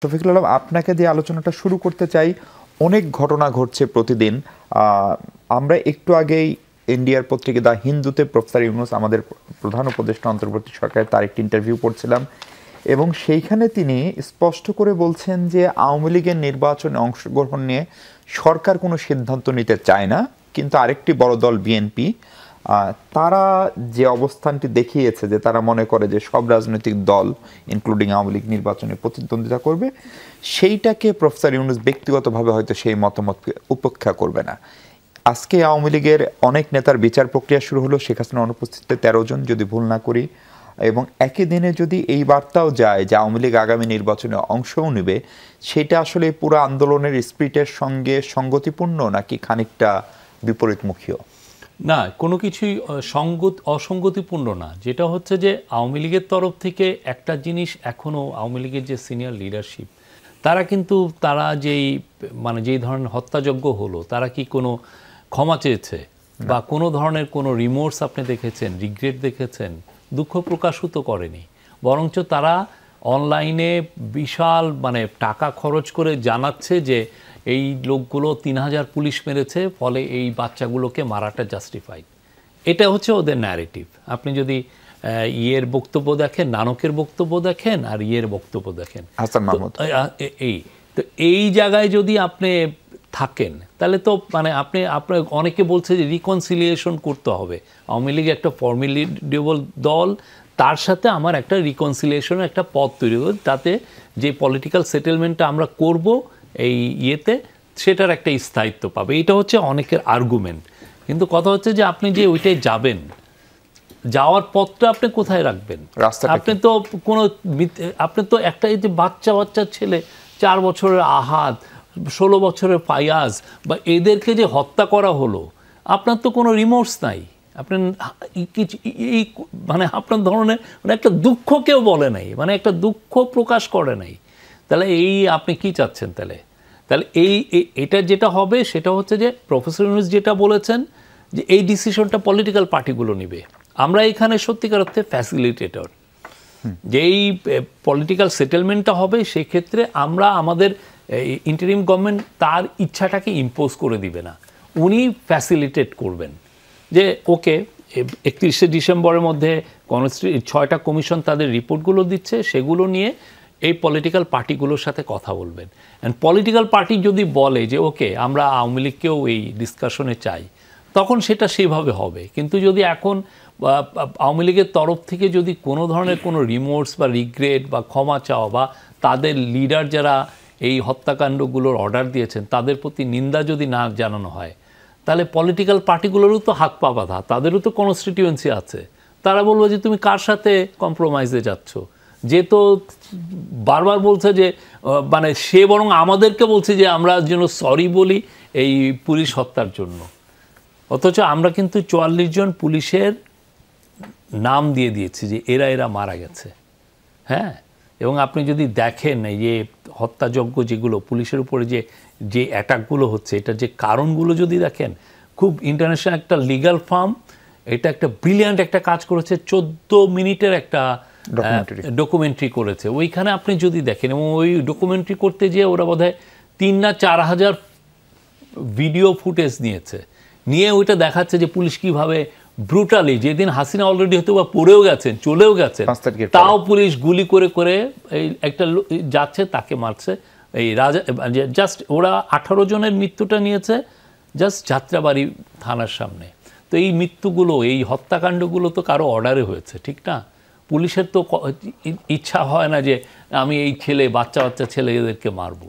শফিকুল আলম, আপনাকে দিয়ে আলোচনাটা শুরু করতে চাই। অনেক ঘটনা ঘটছে প্রতিদিন। আমরা একটু আগেই ইন্ডিয়ার পত্রিকা দ্য হিন্দুতে প্রফেসর ইউনূস, আমাদের প্রধান উপদেষ্টা অন্তর্বর্তী সরকারের, তার একটি ইন্টারভিউ পড়ছিলাম এবং সেইখানে তিনি স্পষ্ট করে বলছেন যে আওয়ামী লীগের নির্বাচনে অংশগ্রহণ নিয়ে সরকার কোনো সিদ্ধান্ত নিতে চায় না, কিন্তু আরেকটি বড় দল বিএনপি তারা যে অবস্থানটি দেখিয়েছে যে তারা মনে করে যে সব রাজনৈতিক দল ইনক্লুডিং আওয়ামী লীগ নির্বাচনে প্রতিদ্বন্দ্বিতা করবে, সেইটাকে প্রফেসর ইউনূস ব্যক্তিগতভাবে হয়তো সেই মতামতকে উপেক্ষা করবে না। আজকে আওয়ামী লীগের অনেক নেতার বিচার প্রক্রিয়া শুরু হলো, শেখ হাসিনার অনুপস্থিতিতে 13 জন, যদি ভুল না করি, এবং একই দিনে যদি এই বার্তাও যায় যে আওয়ামী লীগ আগামী নির্বাচনে অংশও নেবে, সেটা আসলে পুরো আন্দোলনের স্পিরিটের সঙ্গে সঙ্গতিপূর্ণ নাকি খানিকটা বিপরীতমুখীও? না, কোনো কিছুই অসঙ্গতিপূর্ণ না। যেটা হচ্ছে যে আওয়ামী লীগের তরফ থেকে একটা জিনিস, এখনও আওয়ামী লীগের যে সিনিয়র লিডারশিপ তারা যেই ধরনের হত্যাযজ্ঞ হলো, তারা কি কোনো ক্ষমা চেয়েছে বা কোনো ধরনের কোনো রিমোর্স আপনি দেখেছেন, রিগ্রেট দেখেছেন? দুঃখ প্রকাশও তো করেনি, বরঞ্চ তারা অনলাইনে বিশাল টাকা খরচ করে জানাচ্ছে যে এই লোকগুলো 3000 পুলিশ মেরেছে, ফলে এই বাচ্চাগুলোকে মারাটা জাস্টিফাইড। এটা হচ্ছে ওদের ন্যারেটিভ। আপনি যদি ইয়ের বক্তব্য দেখেন, নানকের বক্তব্য দেখেন, আর ইয়ের বক্তব্য দেখেন, হাসান মাহমুদ, এই জায়গায় যদি আপনি থাকেন, তাহলে তো আপনার অনেকে বলছে যে রিকনসিলিয়েশন করতে হবে। আওয়ামী লীগ একটা ফর্মিডেবল দল, তার সাথে আমার একটা রিকনসিলিয়েশনের একটা পথ তৈরি হবে, তাতে যে পলিটিক্যাল সেটেলমেন্টটা আমরা করব এই ইয়েতে, সেটার একটা স্থায়িত্ব পাবে। এটা হচ্ছে অনেকের আর্গুমেন্ট। কিন্তু কথা হচ্ছে যে আপনি যে ওইটাই যাবেন, যাওয়ার পথটা আপনি কোথায় রাখবেন? আপনি তো একটা এই যে বাচ্চা ছেলে, 4 বছরের আহাদ, 16 বছরের ফায়াজ, বা এদেরকে যে হত্যা করা হলো, আপনার তো কোনো রিমোর্স নাই। আপনার এই আপনার ধরনের একটা দুঃখ কেউ বলে নাই, একটা দুঃখ প্রকাশ করে নাই। তাহলে আপনি কি চাচ্ছেন? তাহলে এটা যেটা হবে সেটা হচ্ছে যে প্রফেসর ইউনূস যেটা বলেছেন যে এই ডিসিশনটা পলিটিক্যাল পার্টিগুলো নেবে। আমরা এখানে সত্যিকার অর্থে ফ্যাসিলিটেটর। যেই পলিটিক্যাল সেটেলমেন্টটা হবে, সেক্ষেত্রে আমরা আমাদের ইন্টারিম গভর্নমেন্ট তার ইচ্ছাটাকে ইম্পোজ করে দিবে না, উনি ফ্যাসিলিটেট করবেন যে ওকে 31শে ডিসেম্বরের মধ্যে 6টা কমিশন তাদের রিপোর্টগুলো দিচ্ছে, সেগুলো নিয়ে এই পলিটিক্যাল পার্টিগুলোর সাথে কথা বলবেন। অ্যান্ড পলিটিক্যাল পার্টি যদি বলে যে ওকে আমরা আওয়ামী লীগকেও এই ডিসকাশনে চাই, তখন সেটা সেভাবে হবে। কিন্তু যদি এখন আওয়ামী লীগের তরফ থেকে যদি কোনো ধরনের কোনো রিমোর্স বা রিগ্রেট বা ক্ষমা চাওয়া, বা তাদের লিডার যারা এই হত্যাকাণ্ডগুলোর অর্ডার দিয়েছেন তাদের প্রতি নিন্দা যদি না জানানো হয়, তাহলে পলিটিক্যাল পার্টিগুলোরও তো হাত পা বাঁধা, তাদেরও তো কনস্টিটিউয়েন্সি আছে। তারা বলবো যে তুমি কার সাথে কম্প্রোমাইজে যাচ্ছ? যে তো বারবার বলছে যে সে বরং আমাদেরকে বলছে যে আমরা যেন সরি বলি এই পুলিশ হত্যার জন্য, অথচ আমরা কিন্তু 44 জন পুলিশের নাম দিয়ে দিয়েছি যে এরা মারা গেছে। হ্যাঁ, এবং আপনি যদি দেখেন এই যে হত্যাযজ্ঞ যেগুলো পুলিশের উপরে যে অ্যাটাকগুলো হচ্ছে, এটার যে কারণগুলো যদি দেখেন, খুব ইন্টারন্যাশনাল একটা লিগ্যাল ফার্ম এটা একটা ব্রিলিয়ান্ট একটা কাজ করেছে, 14 মিনিটের একটা ডকুমেন্টারি করেছে। ওইখানে আপনি যদি দেখেন, এবং ওই ডকুমেন্টারি করতে যেয়ে ওরা বোধহয় 3 না 4 হাজার ভিডিও ফুটেজ নিয়ে ওইটা দেখাচ্ছে যে পুলিশ কিভাবে ব্রুটালি, যেদিন হাসিনা অলরেডি হয়তো বা পড়েও গেছেন, চলেও গেছেন, তাও পুলিশ গুলি করে এই একটা যাচ্ছে, তাকে মারছে। এই জাস্ট ওরা 18 জনের মৃত্যুটা নিয়েছে জাস্ট যাত্রাবাড়ি থানার সামনে। তো এই মৃত্যুগুলো, এই হত্যাকাণ্ডগুলো তো কারো অর্ডারে হয়েছে, ঠিক না? পুলিশের তো ইচ্ছা হয় না যে আমি এই বাচ্চা ছেলে এদেরকে মারবো।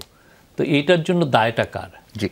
তো এইটার জন্য দায়টা কার? জি।